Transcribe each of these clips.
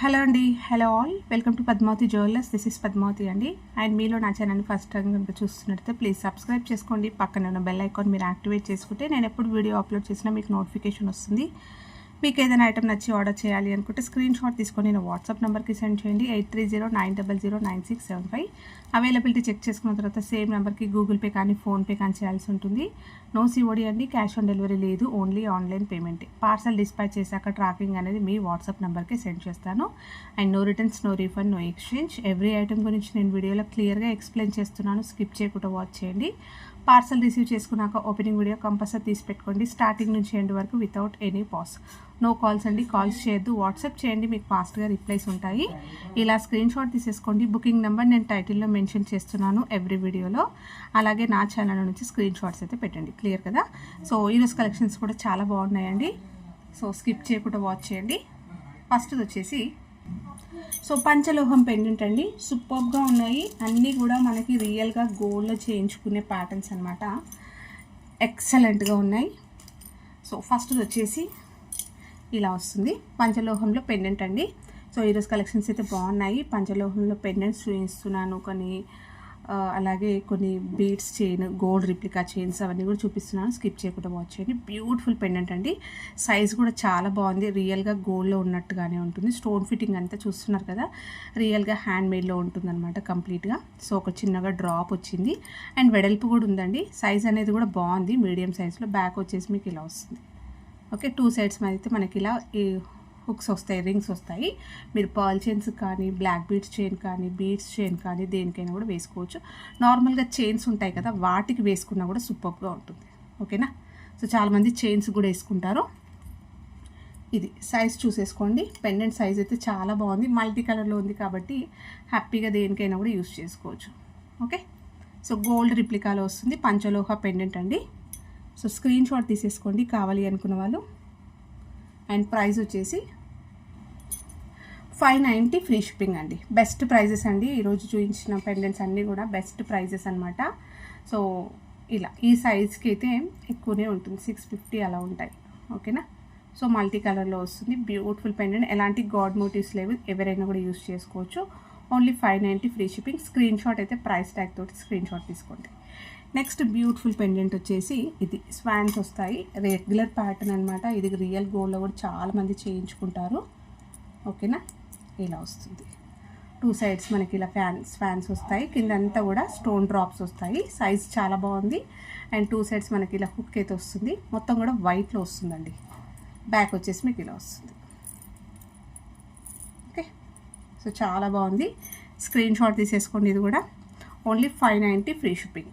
Hello అండి, hello all, welcome to Padmavathi jewellers. This is Padmavathi అండి. And మీలో నా ఛానల్ని ఫస్ట్ టైం కనుక చూస్తున్నట్లయితే ప్లీజ్ సబ్స్క్రైబ్ చేసుకోండి. పక్కన ఉన్న బెల్ ఐకాన్ మీరు యాక్టివేట్ చేసుకుంటే నేను ఎప్పుడు వీడియో అప్లోడ్ చేసినా మీకు నోటిఫికేషన్ వస్తుంది. మీకు ఏదైనా ఐటమ్ నచ్చి ఆర్డర్ చేయాలి అనుకుంటే స్క్రీన్ షాట్ తీసుకొని నేను వాట్సాప్ నెంబర్కి సెండ్ చేయండి. 8309009675. అవైలబిలిటీ చెక్ చేసుకున్న తర్వాత సేమ్ నెంబర్కి గూగుల్ పే కానీ ఫోన్పే కానీ చేయాల్సి ఉంటుంది. నో సిఓడి అండి, క్యాష్ ఆన్ డెలివరీ లేదు, only online payment. Parcel dispatch చేశాక ట్రాకింగ్ అనేది మీ వాట్సాప్ నెంబర్కి సెండ్ చేస్తాను. And no returns, no refund, no exchange. Every item గురించి నేను వీడియోలో క్లియర్గా ఎక్స్ప్లెయిన్ చేస్తున్నాను, స్కిప్ చేయకుండా వాచ్ చేయండి. పార్సల్ రిసీవ్ చేసుకున్నాక ఓపెనింగ్ వీడియో కంపల్సరీ తీసి పెట్టుకోండి, స్టార్టింగ్ నుంచి ఎండ్ వరకు without any pause. No calls అండి, కాల్స్ చేయొద్దు, వాట్సాప్ చేయండి, మీకు ఫాస్ట్గా రిప్లైస్ ఉంటాయి. ఇలా స్క్రీన్ షాట్ తీసేసుకోండి. బుకింగ్ నెంబర్ నేను టైటిల్లో మెన్షన్ చేస్తున్నాను ఎవ్రీ వీడియోలో. అలాగే నా ఛానల్ నుంచి స్క్రీన్ షాట్స్ అయితే పెట్టండి. క్లియర్ కదా? సో ఈరోజు కలెక్షన్స్ కూడా చాలా బాగున్నాయండి. సో స్కిప్ చేయకుండా వాచ్ చేయండి. ఫస్ట్ వచ్చేసి పంచలోహం పెండెంట్ అండి. సూపర్గా ఉన్నాయి, అన్నీ కూడా మనకి రియల్గా గోల్డ్లో చేయించుకునే ప్యాటర్న్స్ అనమాట. ఎక్సలెంట్గా ఉన్నాయి. సో ఫస్ట్ వచ్చేసి ఇలా వస్తుంది, పంచలోహంలో పెండెంట్ అండి. సో ఈరోజు కలెక్షన్స్ అయితే బాగున్నాయి. పంచలోహంలో పెండెంట్స్ చూపిస్తున్నాను, అలాగే కొన్ని beads chain, gold replica chains అవన్నీ కూడా చూపిస్తున్నాను. స్కిప్ చేయకుండా వాచ్ చేయండి. బ్యూటిఫుల్ పెండెంట్ అండి. సైజ్ కూడా చాలా బాగుంది, రియల్గా గోల్డ్లో ఉన్నట్టుగానే ఉంటుంది. స్టోన్ ఫిట్టింగ్ అంతా చూస్తున్నారు కదా, రియల్గా హ్యాండ్ మేడ్లో ఉంటుంది అనమాట కంప్లీట్గా. సో ఒక చిన్నగా డ్రాప్ వచ్చింది అండ్ వెడల్పు కూడా ఉందండి. సైజ్ అనేది కూడా బాగుంది, మీడియం సైజ్లో. బ్యాక్ వచ్చేసి మీకు ఇలా వస్తుంది. ఓకే, టూ సైడ్స్ మీద అయితే మనకి ఇలా హుక్స్ వస్తాయి, రింగ్స్ వస్తాయి. మీరు పర్ల్ చైన్స్ కానీ, బ్లాక్ బీడ్స్ చైన్ కానీ, బీడ్స్ చైన్ కానీ దేనికైనా కూడా వేసుకోవచ్చు. నార్మల్గా చైన్స్ ఉంటాయి కదా, వాటికి వేసుకున్నా కూడా సూపర్గా ఉంటుంది. ఓకేనా? సో చాలామంది చైన్స్ కూడా వేసుకుంటారు. ఇది సైజ్ చూసేసుకోండి. పెండెంట్ సైజ్ అయితే చాలా బాగుంది, మల్టీ కలర్లో ఉంది కాబట్టి హ్యాపీగా దేనికైనా కూడా యూస్ చేసుకోవచ్చు. ఓకే, సో గోల్డ్ రిప్లికాలో వస్తుంది, పంచలోహ పెండెంట్ అండి. సో స్క్రీన్ షాట్ తీసేసుకోండి కావాలి అనుకున్న వాళ్ళు. అండ్ ప్రైస్ వచ్చేసి 590 ఫ్రీ షిప్పింగ్ అండి. బెస్ట్ ప్రైజెస్ అండి. ఈరోజు చూపించిన పెండెంట్స్ అన్నీ కూడా బెస్ట్ ప్రైజెస్ అనమాట. సో ఇలా ఈ సైజ్కి అయితే ఎక్కువనే ఉంటుంది, 650 అలా ఉంటాయి. ఓకేనా? సో మల్టీ కలర్లో వస్తుంది, బ్యూటిఫుల్ పెండెంట్. ఎలాంటి గాడ్ మోటివ్స్ లేవు, ఎవరైనా కూడా యూస్ చేసుకోవచ్చు. Only 590 free shipping. Screen shot అయితే ప్రైస్ ట్యాగ్ తోటి స్క్రీన్ షాట్ తీసుకోండి. నెక్స్ట్ బ్యూటిఫుల్ పెండెంట్ వచ్చేసి ఇది స్వాన్స్ వస్తాయి, రెగ్యులర్ ప్యాటర్న్ అనమాట. ఇది రియల్ గోల్డ్లో కూడా చాలామంది చేయించుకుంటారు. ఓకేనా? ఇలా వస్తుంది. టూ సైడ్స్ మనకి ఇలా స్వాన్స్ వస్తాయి, కిందంతా కూడా స్టోన్ డ్రాప్స్ వస్తాయి. సైజ్ చాలా బాగుంది. అండ్ టూ సైడ్స్ మనకి ఇలా హుక్ అయితే వస్తుంది, మొత్తం కూడా వైట్లో వస్తుందండి. బ్యాక్ వచ్చేసి మీకు ఇలా వస్తుంది. ఓకే, సో చాలా బాగుంది. స్క్రీన్ షాట్ తీసేసుకోండి. ఇది కూడా ఓన్లీ 590 ఫ్రీ షిప్పింగ్.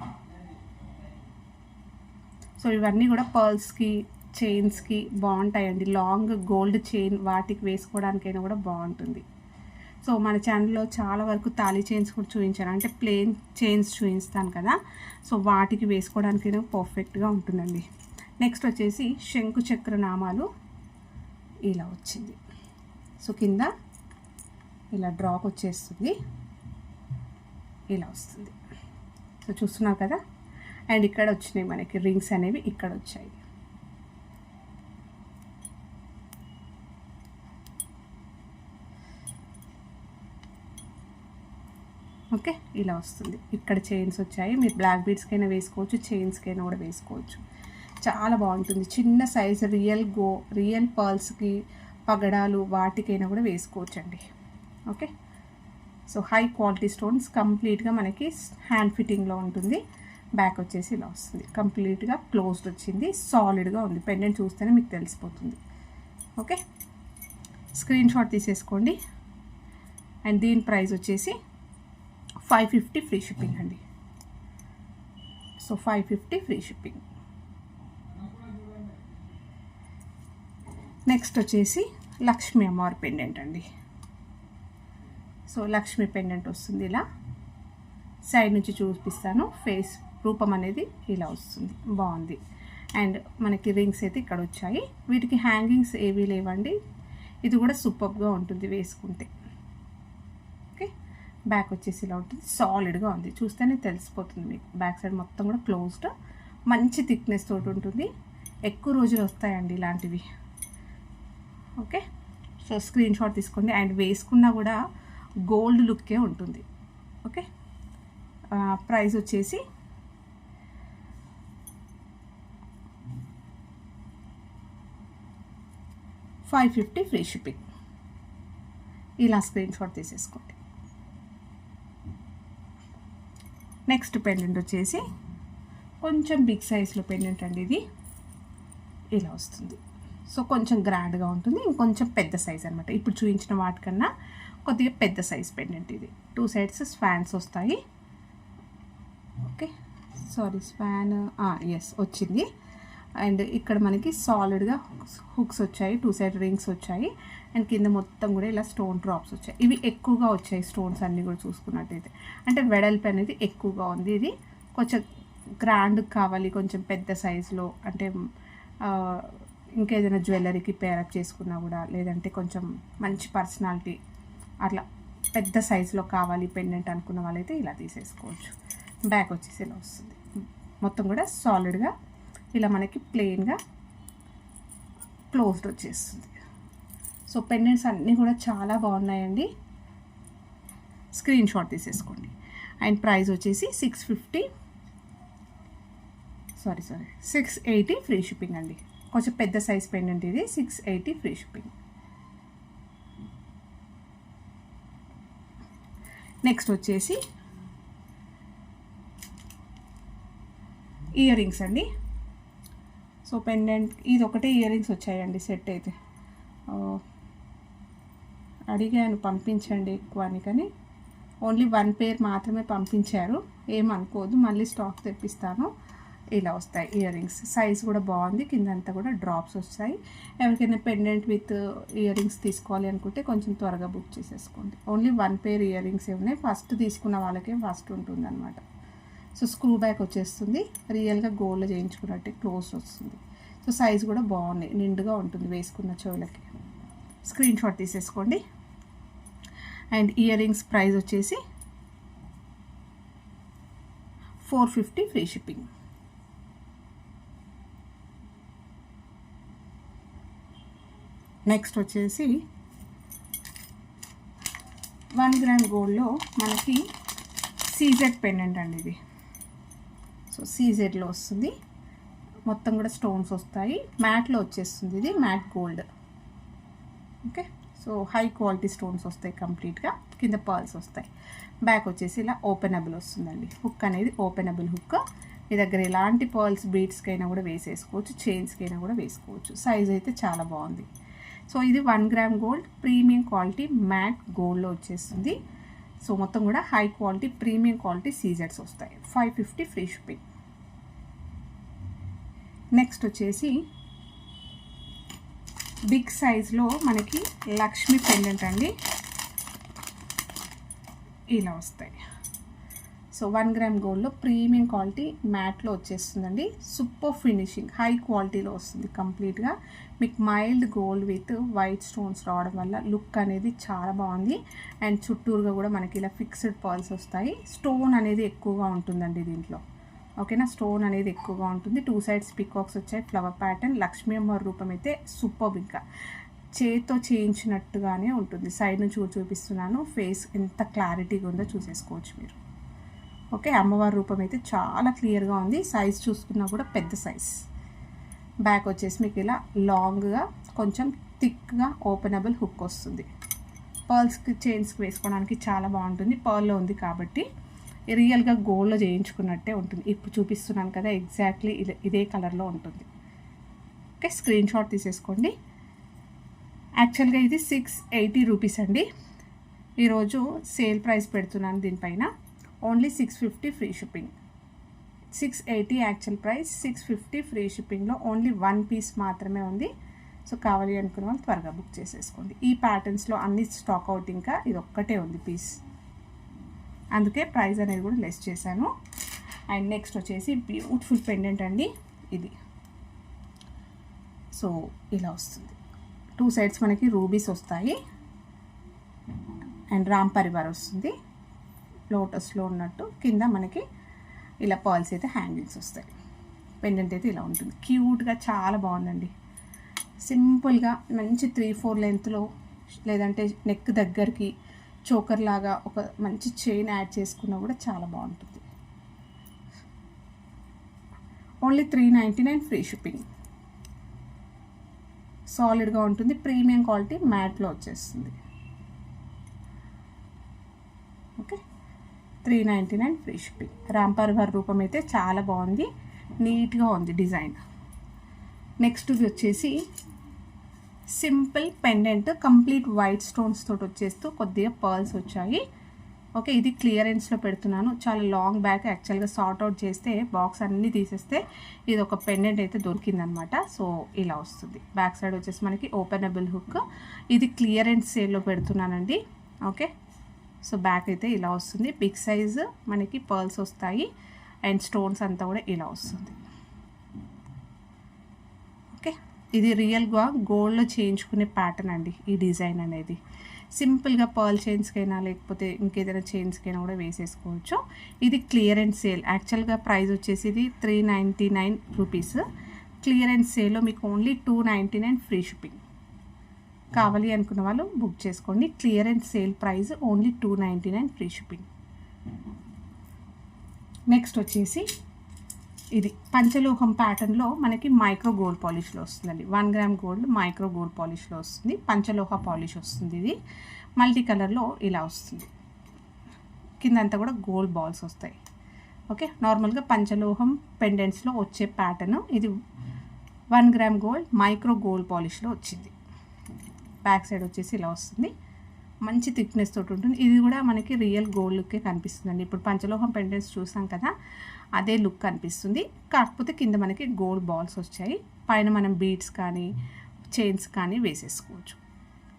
సో ఇవన్నీ కూడా పర్ల్స్కి, చైన్స్కి బాగుంటాయండి. లాంగ్ గోల్డ్ చైన్ వాటికి వేసుకోవడానికైనా కూడా బాగుంటుంది. సో మన ఛానల్లో చాలా వరకు తాళీ చైన్స్ కూడా చూపించాను, అంటే ప్లెయిన్ చైన్స్ చూపిస్తాను కదా. సో వాటికి వేసుకోవడానికైనా పర్ఫెక్ట్గా ఉంటుందండి. నెక్స్ట్ వచ్చేసి శంకు చక్ర నామాలు ఇలా వచ్చింది. సో కింద ఇలా డ్రాప్ వచ్చేస్తుంది, ఇలా వస్తుంది. సో చూస్తున్నారు కదా. అండ్ ఇక్కడ వచ్చినాయి మనకి రింగ్స్ అనేవి, ఇక్కడ వచ్చాయి. ఓకే, ఇలా వస్తుంది. ఇక్కడ చైన్స్ వచ్చాయి. మీరు బ్లాక్ బీడ్స్కైనా వేసుకోవచ్చు, చైన్స్కైనా కూడా వేసుకోవచ్చు. చాలా బాగుంటుంది. చిన్న సైజ్ రియల్ పర్ల్స్కి, పగడాలు వాటికైనా కూడా వేసుకోవచ్చు అండి. Okay, so high quality stones, కంప్లీట్గా మనకి హ్యాండ్ ఫిట్టింగ్లో ఉంటుంది. బ్యాక్ వచ్చేసి ఇలా వస్తుంది, కంప్లీట్గా క్లోజ్డ్ వచ్చింది, సాలిడ్గా ఉంది. పెండెంట్ చూస్తేనే మీకు తెలిసిపోతుంది. ఓకే, స్క్రీన్ షాట్ తీసేసుకోండి. అండ్ దీని ప్రైస్ వచ్చేసి 550 ఫ్రీ షిప్పింగ్ అండి. So 550 free shipping. నెక్స్ట్ వచ్చేసి లక్ష్మీ అమ్మవారి పెండెంట్ అండి. సో లక్ష్మీ పెండెంట్ వస్తుంది, ఇలా సైడ్ నుంచి చూపిస్తాను. ఫేస్ రూపం అనేది ఇలా వస్తుంది, బాగుంది. అండ్ మనకి రింగ్స్ అయితే ఇక్కడ వచ్చాయి. వీటికి హ్యాంగింగ్స్ ఏవీ లేవండి. ఇది కూడా సూపర్గా ఉంటుంది వేసుకుంటే. ఓకే, బ్యాక్ వచ్చేసి ఇలా ఉంటుంది, సాలిడ్గా ఉంది, చూస్తేనే తెలిసిపోతుంది మీకు. బ్యాక్ సైడ్ మొత్తం కూడా క్లోజ్డ్, మంచి థిక్నెస్ తోటి ఉంటుంది. ఎక్కువ రోజులు వస్తాయండి ఇలాంటివి. ఓకే, సో స్క్రీన్ షాట్ తీసుకోండి. అండ్ వేసుకున్నా కూడా గోల్డ్ లుక్కే ఉంటుంది. ఓకే, ప్రైస్ వచ్చేసి $550 ఫ్రీ షిప్పింగ్. ఇలా స్క్రీన్ షాట్ తీసేసుకోండి. నెక్స్ట్ పెండెంట్ వచ్చేసి కొంచెం బిగ్ సైజ్లో పెండెంట్ అండి. ఇది ఇలా వస్తుంది. సో కొంచెం గ్రాండ్గా ఉంటుంది. ఇంకొంచెం పెద్ద సైజ్ అనమాట. ఇప్పుడు చూపించిన వాటికన్నా కొద్దిగా పెద్ద సైజ్ పెండెంట్ ఇది. 2 సైడ్స్ స్పాన్స్ వస్తాయి. ఓకే, సారీ స్పాన్ ఎస్ వచ్చింది. అండ్ ఇక్కడ మనకి సాలిడ్గా హుక్స్ వచ్చాయి, 2 సైడ్ రింగ్స్ వచ్చాయి. అండ్ కింద మొత్తం కూడా ఇలా స్టోన్ డ్రాప్స్ వచ్చాయి. ఇవి ఎక్కువగా వచ్చాయి స్టోన్స్ అన్నీ కూడా చూసుకున్నట్టయితే. అంటే వెడల్పు అనేది ఎక్కువగా ఉంది. ఇది కొంచెం గ్రాండ్ కావాలి, కొంచెం పెద్ద సైజులో, అంటే ఇంకేదైనా జ్యువెలరీకి పేరప్ చేసుకున్నా కూడా, లేదంటే కొంచెం మంచి పర్సనాలిటీ అట్లా పెద్ద సైజులో కావాలి పెండెంట్ అనుకున్న వాళ్ళైతే ఇలా తీసేసుకోవచ్చు. బ్యాక్ వచ్చేసి ఇలా వస్తుంది. మొత్తం కూడా సాలిడ్గా ఇలా మనకి ప్లెయిన్గా క్లోజ్డ్ వచ్చేస్తుంది. సో పెండెంట్స్ అన్నీ కూడా చాలా బాగున్నాయండి. స్క్రీన్ షాట్ తీసేసుకోండి. అండ్ ప్రైస్ వచ్చేసి 680 ఫ్రీ షిప్పింగ్ అండి. కొంచెం పెద్ద సైజ్ పెండెంట్ ఇది. 680 ఫ్రీ షిప్పింగ్. నెక్స్ట్ వచ్చేసి ఇయర్ రింగ్స్ అండి. సో పెండెంట్ ఇది ఒకటే ఇయర్ రింగ్స్ వచ్చాయండి సెట్ అయితే. అడిగాను పంపించండి ఎక్కువ అని, కానీ ఓన్లీ 1 పేర్ మాత్రమే పంపించారు. ఏమనుకోదు, మళ్ళీ స్టాక్ తెప్పిస్తాను. ఇలా వస్తాయి ఇయర్ రింగ్స్. సైజ్ కూడా బాగుంది. కిందంతా కూడా డ్రాప్స్ వస్తాయి. ఎవరికైనా పెండెంట్ విత్ ఇయర్ రింగ్స్ తీసుకోవాలి అనుకుంటే కొంచెం త్వరగా బుక్ చేసేసుకోండి. ఓన్లీ 1 పేర్ ఇయర్ రింగ్స్ ఉన్నాయి. ఫస్ట్ తీసుకున్న వాళ్ళకే ఫస్ట్ ఉంటుంది అనమాట. సో స్క్రూ బ్యాక్ వచ్చేస్తుంది. రియల్గా గోల్డ్లో చేయించుకున్నట్టే క్లోజ్ వస్తుంది. సో సైజ్ కూడా బాగున్నాయి, నిండుగా ఉంటుంది వేసుకున్న చెవులకి. స్క్రీన్ షాట్ తీసేసుకోండి. అండ్ ఇయర్ రింగ్స్ ప్రైస్ వచ్చేసి 450 ఫ్రీ షిప్పింగ్. నెక్స్ట్ వచ్చేసి 1 గ్రామ్ గోల్డ్లో మనకి సీజెడ్ పెండెంట్ అండి ఇది. సో సీజెడ్లో వస్తుంది. మొత్తం కూడా స్టోన్స్ వస్తాయి. మ్యాట్లో వచ్చేస్తుంది. ఇది matte gold. Okay, so high quality stones వస్తాయి కంప్లీట్గా. కింద పర్ల్స్ వస్తాయి. బ్యాక్ వచ్చేసి ఇలా ఓపెనబుల్ వస్తుందండి. హుక్ అనేది ఓపెనబుల్ హుక్. మీ దగ్గర ఎలాంటి పర్ల్స్ బీడ్స్కి అయినా కూడా వేసేసుకోవచ్చు, చైన్స్కి అయినా కూడా వేసుకోవచ్చు. సైజ్ అయితే చాలా బాగుంది. సో ఇది 1 gram gold premium quality matte గోల్డ్లో వచ్చేస్తుంది. సో మొత్తం కూడా హై క్వాలిటీ ప్రీమియం క్వాలిటీ సీజెడ్స్ వస్తాయి. 550 ఫ్రీ షిప్పింగ్. నెక్స్ట్ వచ్చేసి బిగ్ సైజ్లో మనకి లక్ష్మీ పెండెంట్ అండి. ఇలా వస్తాయి. సో 1 గ్రామ్ గోల్డ్లో ప్రీమియం క్వాలిటీ మ్యాట్లో వచ్చేస్తుందండి. సూపర్ ఫినిషింగ్ హై క్వాలిటీలో వస్తుంది కంప్లీట్గా. మీకు mild gold with white stones రావడం వల్ల లుక్ అనేది చాలా బాగుంది. అండ్ చుట్టూరుగా కూడా మనకి ఇలా ఫిక్స్డ్ పర్ల్స్ వస్తాయి. స్టోన్ అనేది ఎక్కువగా ఉంటుందండి దీంట్లో. ఓకేనా, స్టోన్ అనేది ఎక్కువగా ఉంటుంది. 2 సైడ్స్ పికాక్స్ వచ్చాయి. Flower pattern. లక్ష్మీ అమ్మవారి రూపం అయితే సూపర్. ఇంకా చేతితో చేయించినట్టుగానే ఉంటుంది. సైడ్ నుంచి చూపిస్తున్నాను. ఫేస్ ఎంత క్లారిటీగా ఉందో చూసేసుకోవచ్చు మీరు. ఓకే, అమ్మవారి రూపం అయితే చాలా క్లియర్గా ఉంది. సైజ్ చూసుకున్నా కూడా పెద్ద సైజ్. బ్యాక్ వచ్చేసి మీకు ఇలా లాంగ్గా కొంచెం థిక్గా ఓపెనబుల్ హుక్ వస్తుంది. పర్ల్స్కి చైన్స్కి వేసుకోవడానికి చాలా బాగుంటుంది. పర్ల్లో ఉంది కాబట్టి రియల్గా గోల్డ్లో చేయించుకున్నట్టే ఉంటుంది. ఇప్పుడు చూపిస్తున్నాను కదా, ఎగ్జాక్ట్లీ ఇదే కలర్లో ఉంటుంది. ఓకే, స్క్రీన్ షాట్ తీసేసుకోండి. యాక్చువల్గా ఇది 680 రూపీస్ అండి. ఈరోజు సేల్ ప్రైస్ పెడుతున్నాను దీనిపైన. Only 650 free shipping. 680 actual price, 650 free షిప్పింగ్లో ఓన్లీ 1 పీస్ మాత్రమే ఉంది. సో కావాలి అనుకున్న వాళ్ళు త్వరగా బుక్ చేసేసుకోండి. ఈ ప్యాటర్న్స్లో అన్ని స్టాక్ అవుట్, ఇంకా ఇది ఒక్కటే ఉంది పీస్, అందుకే ప్రైస్ అనేది కూడా లెస్ చేశాను. అండ్ నెక్స్ట్ వచ్చేసి బ్యూటిఫుల్ పెండెంట్ అండి ఇది. సో ఇలా వస్తుంది. 2 సైడ్స్ మనకి రూబీస్ వస్తాయి. అండ్ రామ్ పరివార్ వస్తుంది లోటస్లో ఉన్నట్టు. కింద మనకి ఇలా పర్ల్స్ అయితే హ్యాంగింగ్స్ వస్తాయి. పెండెంట్ అయితే ఇలా ఉంటుంది. క్యూట్గా చాలా బాగుందండి. సింపుల్గా మంచి 3-4 లెంత్లో లేదంటే నెక్ దగ్గరికి చోకర్ లాగా ఒక మంచి చైన్ యాడ్ చేసుకున్నా కూడా చాలా బాగుంటుంది. Only 399 free shipping. సాలిడ్గా ఉంటుంది, ప్రీమియం క్వాలిటీ మ్యాట్లో వచ్చేస్తుంది. Okay, 399 free shipping. రాంపర్వర్ రూపం అయితే చాలా బాగుంది, నీట్గా ఉంది డిజైన్. నెక్స్ట్ ఇది వచ్చేసి simple pendant, complete white stones తోటి వచ్చేస్తూ కొద్దిగా పర్ల్స్ వచ్చాయి. ఓకే, ఇది క్లియరెన్స్లో పెడుతున్నాను. చాలా లాంగ్ బ్యాక్, యాక్చువల్గా సార్ట్ అవుట్ చేస్తే బాక్స్ అన్నీ తీసేస్తే ఇది ఒక పెండెంట్ అయితే దొరికిందనమాట. సో ఇలా వస్తుంది. బ్యాక్ సైడ్ వచ్చేసి మనకి ఓపెనబుల్ హుక్. ఇది క్లియరెన్స్ సేల్లో పెడుతున్నానండి. ఓకే, సో బ్యాక్ అయితే ఇలా వస్తుంది. బిగ్ సైజు మనకి పర్ల్స్ వస్తాయి అండ్ స్టోన్స్ అంతా కూడా ఇలా వస్తుంది. ఓకే, ఇది రియల్గా గోల్డ్లో చేయించుకునే ప్యాటర్న్ అండి. ఈ డిజైన్ అనేది సింపుల్గా పర్ల్ చైన్స్కైనా లేకపోతే ఇంకేదైనా చైన్స్కైనా కూడా వేసేసుకోవచ్చు. ఇది క్లియరెన్స్ సేల్. యాక్చువల్గా ప్రైస్ వచ్చేసి ఇది 399 రూపీస్. క్లియరెన్స్ సేల్లో మీకు ఓన్లీ 299 ఫ్రీ షిప్పింగ్. కావాలి అనుకున్న వాళ్ళు బుక్ చేసుకోండి. Clearance sale price only 299 free shipping. Next వచ్చేసి ఇది పంచలోహం ప్యాటర్న్లో మనకి మైక్రో గోల్డ్ పాలిష్లో వస్తుందండి. 1 గ్రామ్ గోల్డ్ మైక్రో గోల్డ్ పాలిష్లో వస్తుంది. పంచలోహ పాలిష్ వస్తుంది. ఇది మల్టీ కలర్లో ఇలా వస్తుంది. కిందంతా కూడా గోల్డ్ బాల్స్ వస్తాయి. ఓకే, నార్మల్గా పంచలోహం పెండెంట్స్లో వచ్చే ప్యాటర్న్ ఇది. 1 గ్రామ్ గోల్డ్ మైక్రో గోల్డ్ పాలిష్లో వచ్చింది. బ్యాక్ సైడ్ వచ్చేసి ఇలా వస్తుంది. మంచి థిక్నెస్ తోటి ఉంటుంది. ఇది కూడా మనకి రియల్ గోల్డ్ లుక్కే కనిపిస్తుందండి. ఇప్పుడు పంచలోహం పెండెంట్స్ చూసాం కదా, అదే లుక్ కనిపిస్తుంది. కాకపోతే కింద మనకి గోల్డ్ బాల్స్ వచ్చాయి. పైన మనం బీడ్స్ కానీ చైన్స్ కానీ వేసేసుకోవచ్చు.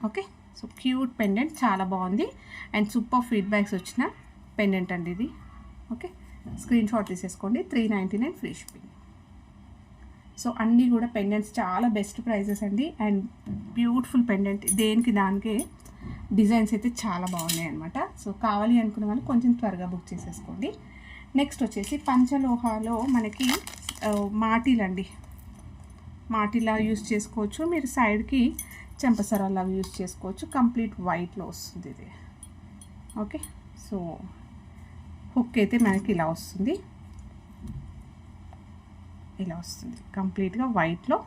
ఓకే, సో క్యూట్ పెండెంట్, చాలా బాగుంది అండ్ సూపర్ ఫీడ్బ్యాక్స్ వచ్చిన పెండెంట్ అండి ఇది. ఓకే, స్క్రీన్ షాట్ తీసేసుకోండి. 399 ఫ్రీ షిప్పింగ్. సో అన్నీ కూడా పెండెంట్స్ చాలా బెస్ట్ ప్రైజెస్ అండి అండ్ బ్యూటిఫుల్ పెండెంట్. దేనికి దానికే డిజైన్స్ అయితే చాలా బాగున్నాయి అనమాట. సో కావాలి అనుకున్న వాళ్ళు కొంచెం త్వరగా బుక్ చేసేసుకోండి. నెక్స్ట్ వచ్చేసి పంచలోహాలో మనకి మాటీలండి. మాటీలా యూస్ చేసుకోవచ్చు, మీరు సైడ్కి చెంపసరాలాగా యూస్ చేసుకోవచ్చు. కంప్లీట్ వైట్లో వస్తుంది ఇది. ఓకే, సో హుక్ అయితే మనకి ఇలా వస్తుంది. ఇలా వస్తుంది కంప్లీట్గా వైట్లో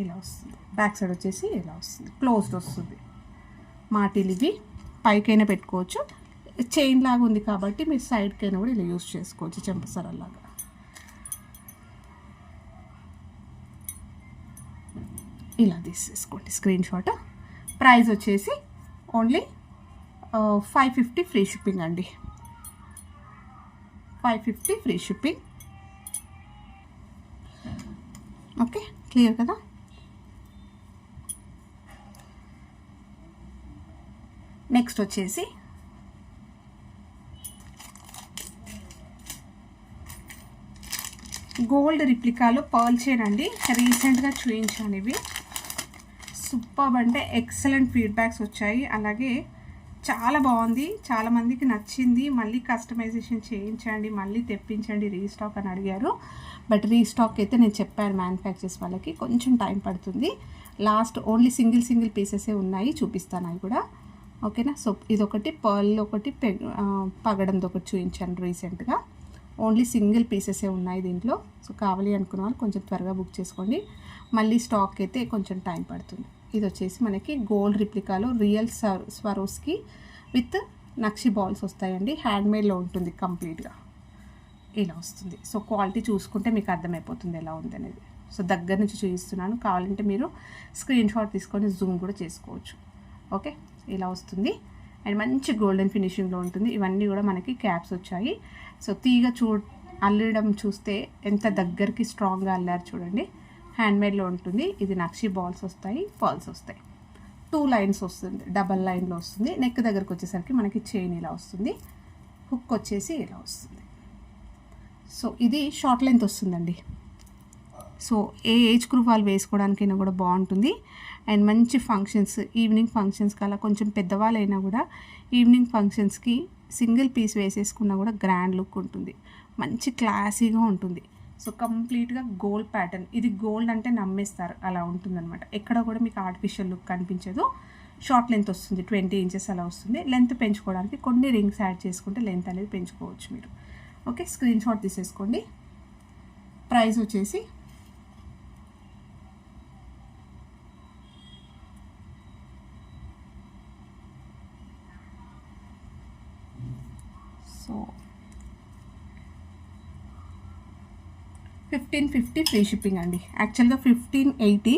ఇలా వస్తుంది. బ్యాక్ సైడ్ వచ్చేసి ఇలా వస్తుంది, క్లోజ్డ్ వస్తుంది. మాటీలు ఇవి పైకైనా పెట్టుకోవచ్చు. చైన్ లాగా ఉంది కాబట్టి మీరు సైడ్కైనా కూడా ఇలా యూస్ చేసుకోవచ్చు, చెంపసరలాగా. ఇలా తీసేసుకోండి స్క్రీన్ షాట్. ప్రైస్ వచ్చేసి ఓన్లీ 550 ఫ్రీ షిప్పింగ్ అండి. 550 ఫ్రీ షిప్పింగ్. ఓకే, క్లియర్ కదా. నెక్స్ట్ వచ్చేసి గోల్డ్ రిప్లికాలో పర్ల్ చైన్ అండి. రీసెంట్గా చూపించాను. ఇవి సూపర్ అంటే ఎక్సలెంట్ ఫీడ్బ్యాక్స్ వచ్చాయి. అలాగే చాలా బాగుంది, చాలామందికి నచ్చింది. మళ్ళీ కస్టమైజేషన్ చేయించండి, మళ్ళీ తెప్పించండి, రీస్టాక్ అని అడిగారు. బట్ రీస్టాక్ అయితే నేను చెప్పాను మ్యానుఫ్యాక్చర్స్ వాళ్ళకి కొంచెం టైం పడుతుంది. లాస్ట్ ఓన్లీ సింగిల్ పీసెసే ఉన్నాయి, చూపిస్తాను అవి కూడా. ఓకేనా. సో ఇదొకటి పర్ల్ ఒకటి పగడంది ఒకటి చూపించాను రీసెంట్గా. ఓన్లీ సింగిల్ పీసెసే ఉన్నాయి దీంట్లో. సో కావాలి అనుకున్న వాళ్ళు కొంచెం త్వరగా బుక్ చేసుకోండి. మళ్ళీ స్టాక్ అయితే కొంచెం టైం పడుతుంది. ఇది వచ్చేసి మనకి గోల్డ్ రిప్లికాలో real Swarovski with nakshi balls వస్తాయండి. హ్యాండ్మేడ్లో ఉంటుంది కంప్లీట్గా. ఇలా వస్తుంది. సో క్వాలిటీ చూసుకుంటే మీకు అర్థమైపోతుంది ఎలా ఉంది అనేది. సో దగ్గర నుంచి చూపిస్తున్నాను, కావాలంటే మీరు స్క్రీన్ షాట్ తీసుకొని జూమ్ కూడా చేసుకోవచ్చు. ఓకే, ఇలా వస్తుంది అండ్ మంచి గోల్డెన్ ఫినిషింగ్లో ఉంటుంది. ఇవన్నీ కూడా మనకి క్యాప్స్ వచ్చాయి. సో తీగ అల్లడం చూస్తే ఎంత దగ్గరికి స్ట్రాంగ్గా అల్లారు చూడండి. హ్యాండ్మేడ్లో ఉంటుంది. ఇది నక్షి బాల్స్ వస్తాయి, పర్ల్స్ వస్తాయి. 2 లైన్స్ వస్తుంది, డబల్ లైన్లో వస్తుంది. నెక్ దగ్గరకు వచ్చేసరికి మనకి చైన్ ఇలా వస్తుంది. హుక్ వచ్చేసి ఇలా వస్తుంది. సో ఇది షార్ట్ లెంత్ వస్తుందండి. సో ఏ ఏజ్ గ్రూప్ వాళ్ళు వేసుకోవడానికైనా కూడా బాగుంటుంది. అండ్ మంచి ఫంక్షన్స్, ఈవినింగ్ ఫంక్షన్స్కి అలా కొంచెం పెద్దవాళ్ళైనా కూడా ఈవినింగ్ ఫంక్షన్స్కి సింగిల్ పీస్ వేసేసుకున్నా కూడా గ్రాండ్ లుక్ ఉంటుంది, మంచి క్లాసీగా ఉంటుంది. సో కంప్లీట్గా గోల్డ్ ప్యాటర్న్. ఇది గోల్డ్ అంటే నమ్మేస్తారు, అలా ఉంటుందన్నమాట. ఎక్కడ కూడా మీకు ఆర్టిఫిషియల్ లుక్ కనిపించదు. షార్ట్ లెంత్ వస్తుంది, 20 ఇంచెస్ అలా వస్తుంది. లెంత్ పెంచుకోవడానికి కొన్ని రింగ్స్ యాడ్ చేసుకుంటే లెంత్ అనేది పెంచుకోవచ్చు మీరు. ఓకే, స్క్రీన్ షాట్ తీసేసుకోండి. ప్రైస్ వచ్చేసి సో 1550 ఫ్రీ షిప్పింగ్ అండి. యాక్చువల్గా 1580,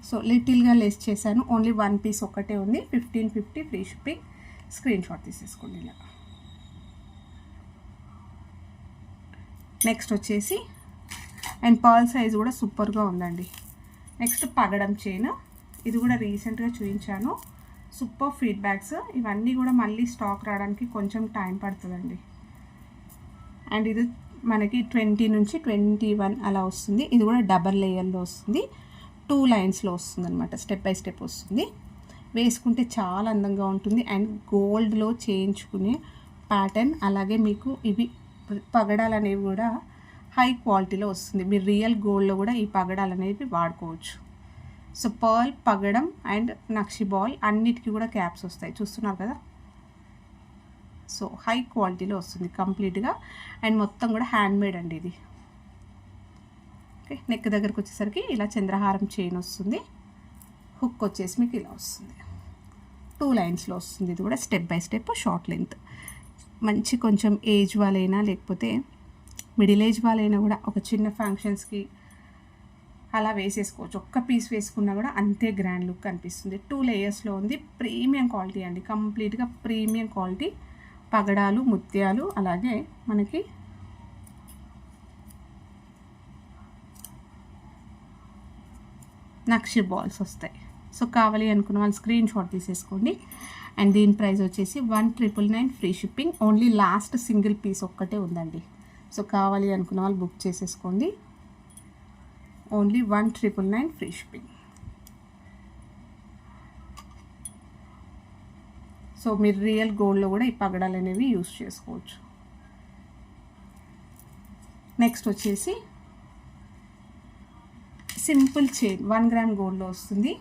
సో లిటిల్గా లెస్ చేశాను. ఓన్లీ 1 పీస్ ఒక్కటే ఉంది. 1550 ఫ్రీ షిప్పింగ్. స్క్రీన్ షాట్ తీసేసుకోండి ఇలా. నెక్స్ట్ వచ్చేసి అండ్ పర్ల్ సైజ్ కూడా సూపర్గా ఉందండి. నెక్స్ట్ పగడం చైన్, ఇది కూడా రీసెంట్గా చూపించాను. Super feedbacks. ఇవన్నీ కూడా మళ్ళీ స్టాక్ రావడానికి కొంచెం టైం పడుతుందండి. అండ్ ఇది మనకి 20 నుంచి 21 అలా వస్తుంది. ఇది కూడా డబల్ లేయర్లో వస్తుంది, 2 లైన్స్లో వస్తుంది అనమాట. స్టెప్ బై స్టెప్ వస్తుంది. వేసుకుంటే చాలా అందంగా ఉంటుంది. అండ్ గోల్డ్లో చేయించుకునే ప్యాటర్న్. అలాగే మీకు ఇవి పగడాలు అనేవి కూడా హై క్వాలిటీలో వస్తుంది. మీరు రియల్ గోల్డ్లో కూడా ఈ పగడాలు అనేవి వాడుకోవచ్చు. సో పర్ల్, పగడం అండ్ నక్షి బాల్ అన్నిటికీ కూడా క్యాప్స్ వస్తాయి, చూస్తున్నారు కదా. సో హై క్వాలిటీలో వస్తుంది కంప్లీట్గా. అండ్ మొత్తం కూడా హ్యాండ్మేడ్ అండి ఇది. ఓకే, నెక్ దగ్గరకు వచ్చేసరికి ఇలా చంద్రహారం చైన్ వస్తుంది. హుక్ వచ్చేసి మీకు ఇలా వస్తుంది, 2 లైన్స్లో వస్తుంది. ఇది కూడా step by step short length. మంచి కొంచెం ఏజ్ వాళ్ళైనా లేకపోతే మిడిల్ ఏజ్ వాళ్ళైనా కూడా ఒక చిన్న ఫంక్షన్స్కి అలా వేసేసుకోవచ్చు. ఒక్క పీస్ వేసుకున్నా కూడా అంతే గ్రాండ్ లుక్ అనిపిస్తుంది. 2 లేయర్స్లో ఉంది. ప్రీమియం క్వాలిటీ అండి, కంప్లీట్గా ప్రీమియం క్వాలిటీ. పగడాలు, ముత్యాలు, అలాగే మనకి నక్షి బాల్స్ వస్తాయి. సో కావాలి అనుకున్న వాళ్ళు స్క్రీన్ షాట్ తీసేసుకోండి. అండ్ దీని ప్రైస్ వచ్చేసి 1999 free shipping. Only last single piece ఒక్కటే ఉందండి. సో కావాలి అనుకున్న వాళ్ళు బుక్ చేసేసుకోండి. Only 1999 free shipping. సో మీరు రియల్ గోల్డ్లో కూడా ఈ పగడాలు అనేవి యూస్ చేసుకోవచ్చు. నెక్స్ట్ వచ్చేసి సింపుల్ చైన్, 1 గ్రామ్ గోల్డ్లో వస్తుంది.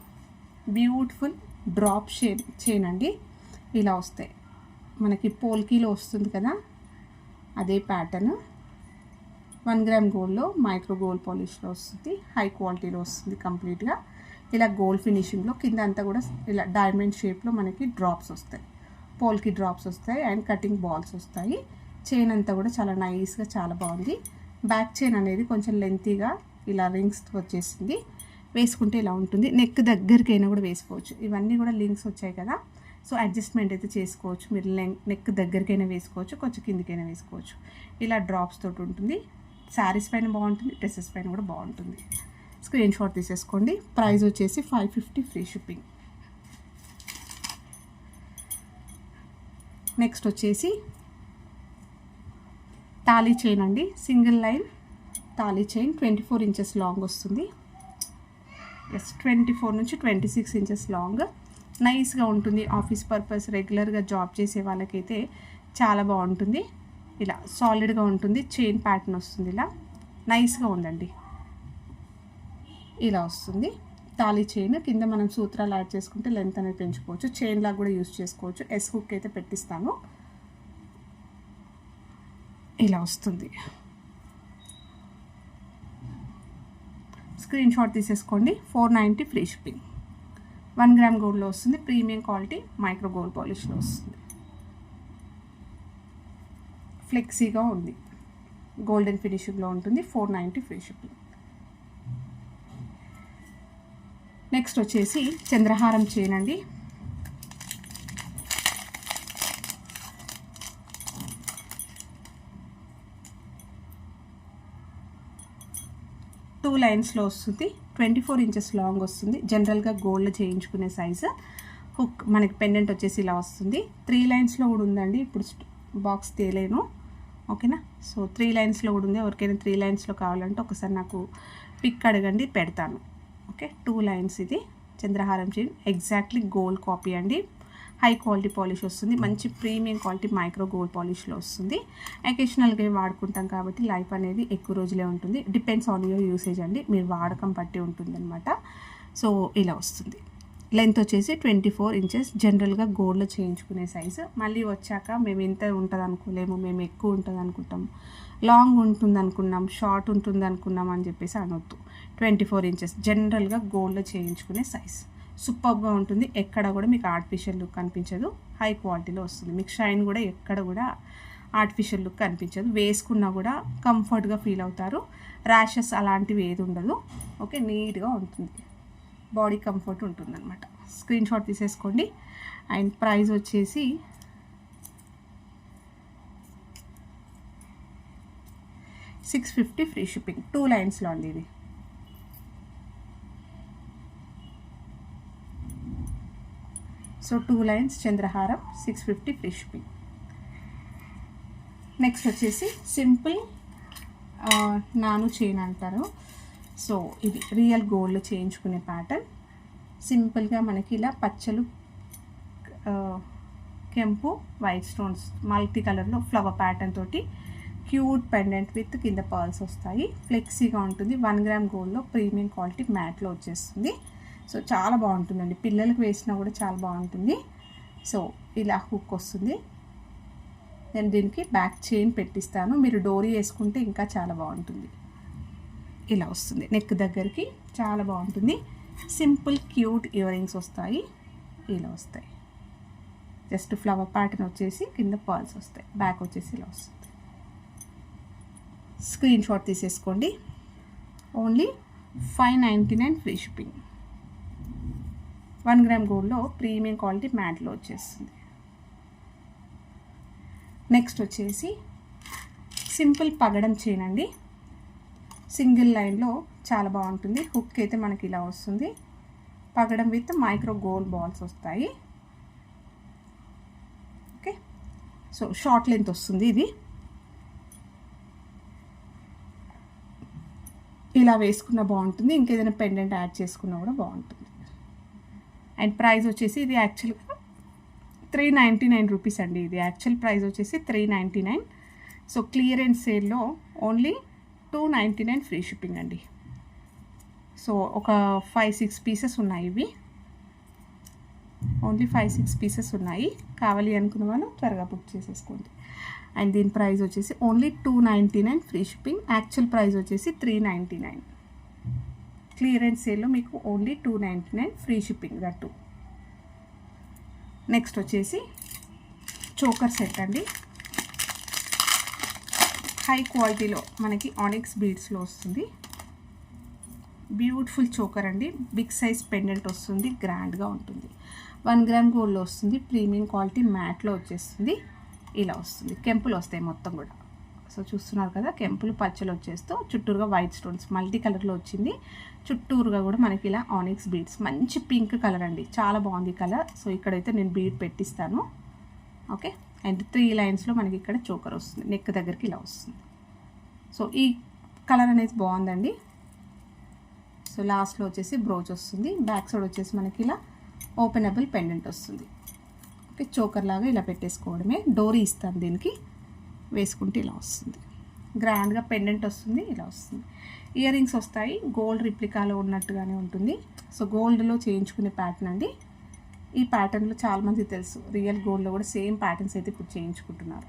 బ్యూటిఫుల్ డ్రాప్ చైన్ అండి. ఇలా వస్తాయి మనకి. పోల్కీలో వస్తుంది కదా, అదే ప్యాటర్న్. 1 గ్రామ్ గోల్డ్లో మైక్రో గోల్డ్ పాలిష్లో వస్తుంది. హై క్వాలిటీలో వస్తుంది కంప్లీట్గా. ఇలా గోల్డ్ ఫినిషింగ్లో కింద అంతా కూడా ఇలా డైమండ్ షేప్లో మనకి డ్రాప్స్ వస్తాయి, పోల్కి డ్రాప్స్ వస్తాయి. అండ్ కటింగ్ బాల్స్ వస్తాయి. చైన్ అంతా కూడా చాలా నైస్గా, చాలా బాగుంది. బ్యాక్ చైన్ అనేది కొంచెం లెంతీగా ఇలా రింగ్స్ వచ్చేసింది. వేసుకుంటే ఇలా ఉంటుంది. నెక్ దగ్గరికైనా కూడా వేసుకోవచ్చు. ఇవన్నీ కూడా లింక్స్ వచ్చాయి కదా, సో అడ్జస్ట్మెంట్ అయితే చేసుకోవచ్చు. మీరు నెక్ దగ్గరికైనా వేసుకోవచ్చు, కొంచెం కిందికైనా వేసుకోవచ్చు. ఇలా డ్రాప్స్ తోటి ఉంటుంది. శారీస్ పైన బాగుంటుంది, డ్రెస్సెస్ పైన కూడా బాగుంటుంది. స్క్రీన్ షాట్ తీసేసుకోండి. ప్రైస్ వచ్చేసి 550 ఫ్రీ షిప్పింగ్. నెక్స్ట్ వచ్చేసి తాళీ చైన్ అండి. Single line thali chain, 24 inches long వస్తుంది. ఎస్, 24 నుంచి 26 ఇంచెస్ లాంగ్. నైస్గా ఉంటుంది. ఆఫీస్ పర్పస్ రెగ్యులర్గా జాబ్ చేసే వాళ్ళకైతే చాలా బాగుంటుంది. ఇలా సాలిడ్గా ఉంటుంది. చైన్ ప్యాటర్న్ వస్తుంది. ఇలా నైస్గా ఉందండి. ఇలా వస్తుంది తాళీ చైన్. కింద మనం సూత్రాలు యాడ్ చేసుకుంటే లెంత్ అనేది పెంచుకోవచ్చు. చైన్ లాగా కూడా యూస్ చేసుకోవచ్చు. ఎస్ హుక్ అయితే పెట్టిస్తాను. ఇలా వస్తుంది. స్క్రీన్ షాట్ తీసేసుకోండి. 490 ఫ్రీ షిప్పింగ్. 1 గ్రామ్ గోల్డ్లో వస్తుంది. ప్రీమియం క్వాలిటీ మైక్రో గోల్డ్ పాలిష్లో వస్తుంది. ఫ్లెక్సీగా ఉంది, గోల్డెన్ ఫినిషింగ్లో ఉంటుంది. 490 ఫ్రీ షిప్పింగ్. నెక్స్ట్ వచ్చేసి చంద్రహారం చైన్ అండి. టూ లైన్స్లో వస్తుంది. 24 ఇంచెస్ లాంగ్ వస్తుంది. జనరల్గా గోల్డ్ చేయించుకునే సైజు. హుక్ మనకి పెండెంట్ వచ్చేసి ఇలా వస్తుంది. 3 లైన్స్లో కూడా ఉందండి. ఇప్పుడు బాక్స్ తేలేను, ఓకేనా. సో 3 లైన్స్లో కూడా ఉంది. ఎవరికైనా 3 లైన్స్లో కావాలంటే ఒకసారి నాకు పిక్ అడగండి, పెడతాను. Okay, 2 lines. ఇది చంద్రహారం చైన్, ఎగ్జాక్ట్లీ గోల్డ్ కాపీ అండి. హై క్వాలిటీ పాలిష్ వస్తుంది, మంచి ప్రీమియం క్వాలిటీ మైక్రో గోల్డ్ పాలిష్లో వస్తుంది. అకేషనల్గా వాడుకుంటాం కాబట్టి లైఫ్ అనేది ఎక్కువ రోజులే ఉంటుంది. డిపెండ్స్ ఆన్ యువర్ యూసేజ్ అండి, మీరు వాడకం బట్టి ఉంటుందన్నమాట. సో ఇలా వస్తుంది. లెంత్ వచ్చేసి 24 ఇంచెస్, జనరల్గా గోల్డ్లో చేయించుకునే సైజు. మళ్ళీ వచ్చాక మేము ఇంత ఉంటుంది అనుకోలేము, మేము ఎక్కువ ఉంటుంది అనుకుంటాం, లాంగ్ ఉంటుంది అనుకున్నాం, షార్ట్ ఉంటుంది అనుకున్నాం అని చెప్పేసి అనొద్దు. 24 ఇంచెస్ జనరల్గా గోల్డ్లో చేయించుకునే సైజ్. సూపర్గా ఉంటుంది, ఎక్కడ కూడా మీకు ఆర్టిఫిషియల్ లుక్ కనిపించదు, హై క్వాలిటీలో వస్తుంది. మీకు షైన్ కూడా ఎక్కడ కూడా ఆర్టిఫిషియల్ లుక్ కనిపించదు, వేసుకున్నా కూడా కంఫర్ట్గా ఫీల్ అవుతారు. ర్యాషెస్ అలాంటివి ఏది ఉండదు. ఓకే, నీట్గా ఉంటుంది, బాడీ కంఫర్ట్ ఉంటుందన్నమాట. స్క్రీన్ షాట్ తీసేసుకోండి. అండ్ ప్రైస్ వచ్చేసి $650 ఫ్రీ షిప్పింగ్. 2 లైన్స్లో అండి ఇది. సో 2 లైన్స్ చంద్రహారం, 650 ఫ్రీ షిప్పింగ్. నెక్స్ట్ వచ్చేసి సింపుల్ నాను చైన్ అంటారు. సో ఇది రియల్ గోల్డ్లో చేయించుకునే ప్యాటర్న్. సింపుల్గా మనకి ఇలా పచ్చలు, కెంపు, వైట్ స్టోన్స్ మల్టీ కలర్లో ఫ్లవర్ ప్యాటర్న్ తోటి క్యూట్ పెండెంట్ విత్ కింద పర్ల్స్ వస్తాయి. ఫ్లెక్సీగా ఉంటుంది. 1 గ్రామ్ గోల్డ్లో ప్రీమియం క్వాలిటీ మ్యాట్లో వచ్చేస్తుంది. సో చాలా బాగుంటుందండి, పిల్లలకు వేసినా కూడా చాలా బాగుంటుంది. సో ఇలా హుక్ వస్తుంది. నేను దీనికి బ్యాక్ చైన్ పెట్టిస్తాను, మీరు డోరీ వేసుకుంటే ఇంకా చాలా బాగుంటుంది. ఇలా వస్తుంది, నెక్ దగ్గరికి చాలా బాగుంటుంది. సింపుల్ క్యూట్ ఇయర్ రింగ్స్ వస్తాయి, ఇలా వస్తాయి. జస్ట్ ఫ్లవర్ ప్యాటర్న్ వచ్చేసి కింద పర్ల్స్ వస్తాయి, బ్యాక్ వచ్చేసి ఇలా వస్తుంది. స్క్రీన్ షాట్ తీసేసుకోండి. Only $599 free shipping. 1 గ్రామ్ గోల్డ్లో ప్రీమియం క్వాలిటీ మ్యాట్లో వచ్చేస్తుంది. నెక్స్ట్ వచ్చేసి సింపుల్ పగడం చైన్ అండి, సింగిల్ లైన్లో చాలా బాగుంటుంది. హుక్ అయితే మనకి ఇలా వస్తుంది, పగడం విత్ మైక్రో గోల్డ్ బాల్స్ వస్తాయి. ఓకే, సో షార్ట్ లెంత్ వస్తుంది ఇది. ఇలా వేసుకున్న బాగుంటుంది, ఇంకేదైనా పెండెంట్ యాడ్ చేసుకున్నా కూడా బాగుంటుంది. అండ్ ప్రైస్ వచ్చేసి ఇది యాక్చువల్గా $399 అండి. ఇది యాక్చువల్ ప్రైస్ వచ్చేసి $399. సో క్లియరెన్స్ సేల్లో ఓన్లీ $299 ఫ్రీ షిప్పింగ్ అండి. సో ఒక 5-6 పీసెస్ ఉన్నాయి, ఇవి ఓన్లీ 5-6 పీసెస్ ఉన్నాయి. కావాలి అనుకున్న వాళ్ళు త్వరగా బుక్ చేసేసుకోండి. అండ్ దీని ప్రైస్ వచ్చేసి only $299 free shipping. Actual price వచ్చేసి $399. క్లియరెన్స్ సేల్లో మీకు only $299 free shipping that. Next వచ్చేసి చోకర్ సెట్ అండి, హై క్వాలిటీలో మనకి ఆనిక్స్ బీడ్స్లో వస్తుంది. బ్యూటిఫుల్ చోకర్ అండి, బిగ్ సైజ్ పెండెంట్ వస్తుంది, గ్రాండ్గా ఉంటుంది. 1 గ్రామ్ గోల్డ్లో వస్తుంది, ప్రీమియం క్వాలిటీ మ్యాట్లో వచ్చేస్తుంది. ఇలా వస్తుంది, కెంపులు వస్తాయి మొత్తం కూడా. సో చూస్తున్నారు కదా, కెంపులు పచ్చలు వచ్చేస్తూ చుట్టూరుగా వైట్ స్టోన్స్ మల్టీ కలర్లో వచ్చింది. చుట్టూరుగా కూడా మనకి ఇలా ఆనిక్స్ బీడ్స్, మంచి పింక్ కలర్ అండి, చాలా బాగుంది కలర్. సో ఇక్కడైతే నేను బీడ్ పెట్టిస్తాను. ఓకే, అండ్ 3 లైన్స్లో మనకి ఇక్కడ చోకర్ వస్తుంది, నెక్ దగ్గరికి ఇలా వస్తుంది. సో ఈ కలర్ అనేది బాగుందండి. సో లాస్ట్లో వచ్చేసి బ్రోచ్ వస్తుంది, బ్యాక్ సైడ్ వచ్చేసి మనకి ఇలా ఓపెనబుల్ పెండెంట్ వస్తుంది. ఓకే, చోకర్ లాగా ఇలా పెట్టేసుకోవడమే. డోరీ ఇస్తాను దీనికి, వేసుకుంటే ఇలా వస్తుంది, గ్రాండ్గా పెండెంట్ వస్తుంది, ఇలా వస్తుంది. ఇయర్ రింగ్స్ వస్తాయి, గోల్డ్ రిప్లికాలో ఉన్నట్టుగానే ఉంటుంది. సో గోల్డ్లో చేయించుకునే ప్యాటర్న్ అండి. ఈ ప్యాటర్న్లో చాలామంది తెలుసు, రియల్ గోల్డ్లో కూడా సేమ్ ప్యాటర్న్స్ అయితే ఇప్పుడు చేయించుకుంటున్నారు.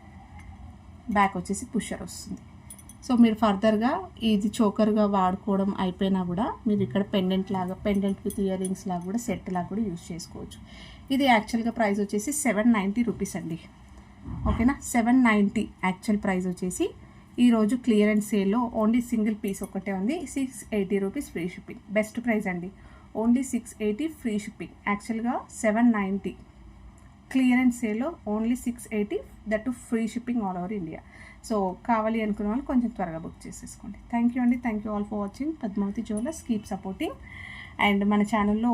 బ్యాక్ వచ్చేసి పుషర్ వస్తుంది. సో మీరు ఫర్దర్గా ఇది చోకర్గా వాడుకోవడం అయిపోయినా కూడా మీరు ఇక్కడ పెండెంట్ లాగా, పెండెంట్ విత్ ఇయర్ రింగ్స్ లాగా కూడా సెట్ లాగా కూడా యూజ్ చేసుకోవచ్చు. ఇది యాక్చువల్గా ప్రైస్ వచ్చేసి $790 అండి. ఓకేనా, $790 యాక్చువల్ ప్రైస్ వచ్చేసి. ఈరోజు క్లియరెన్స్ సేల్లో ఓన్లీ సింగిల్ పీస్ ఒకటే ఉంది, $680 ఫ్రీ షిప్పింగ్. బెస్ట్ ప్రైస్ అండి, ఓన్లీ $680 ఫ్రీ షిప్పింగ్. యాక్చువల్గా $790, క్లియరెన్స్ సేల్లో only $680, that free shipping all over India. So కావాలి అనుకున్న వాళ్ళు కొంచెం త్వరగా బుక్ చేసేసుకోండి. థ్యాంక్ యూ అండి, thank you all for watching. Padmavathi jewellers, keep supporting. And మన ఛానల్లో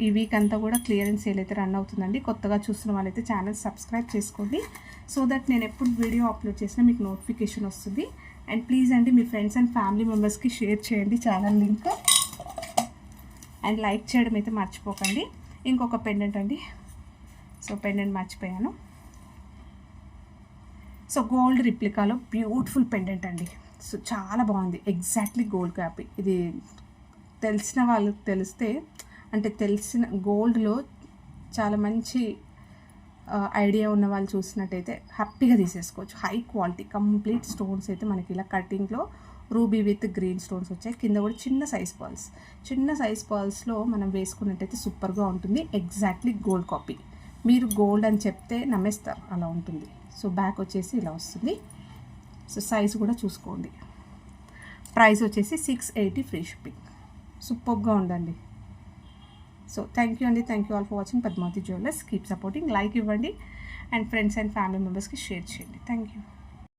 ఈ వీక్ అంతా కూడా క్లియరెన్స్ సేల్ అయితే రన్ అవుతుందండి. కొత్తగా చూస్తున్న వాళ్ళైతే ఛానల్ సబ్స్క్రైబ్ చేసుకోండి, సో దట్ నేను ఎప్పుడు వీడియో అప్లోడ్ చేసినా మీకు నోటిఫికేషన్ వస్తుంది. అండ్ ప్లీజ్ అండి మీ ఫ్రెండ్స్ అండ్ ఫ్యామిలీ మెంబర్స్కి షేర్ చేయండి ఛానల్ లింక్, అండ్ లైక్ చేయడం అయితే మర్చిపోకండి. ఇంకొక పెండెంట్ అండి, సో పెండెంట్ మర్చిపోయాను. సో గోల్డ్ రిప్లికాలో బ్యూటిఫుల్ పెండెంట్ అండి. సో చాలా బాగుంది, ఎగ్జాక్ట్లీ గోల్డ్ కాపీ. ఇది తెలిసిన వాళ్ళకి తెలిస్తే, అంటే తెలిసిన గోల్డ్లో చాలా మంచి ఐడియా ఉన్న వాళ్ళు చూసినట్టయితే హ్యాపీగా తీసేసుకోవచ్చు. హై క్వాలిటీ కంప్లీట్ స్టోన్స్ అయితే మనకి ఇలా కటింగ్లో రూబీ విత్ గ్రీన్ స్టోన్స్ వచ్చాయి. కింద కూడా చిన్న సైజ్ పర్ల్స్లో మనం వేసుకున్నట్టయితే సూపర్గా ఉంటుంది. Exactly gold copy. మీరు గోల్డ్ అని చెప్తే నమ్మేస్తారు, అలా ఉంటుంది. సో బ్యాక్ వచ్చేసి ఇలా వస్తుంది. సో సైజ్ కూడా చూసుకోండి. ప్రైస్ వచ్చేసి 680 ఫ్రీ షిప్పింగ్. సూపర్గా ఉందండి. సో థ్యాంక్ యూ అండి. Thank you all for watching Padmavathi jewellers. Keep supporting. Like ఇవ్వండి అండ్ ఫ్రెండ్స్ అండ్ ఫ్యామిలీ మెంబర్స్కి షేర్ చేయండి. Thank you.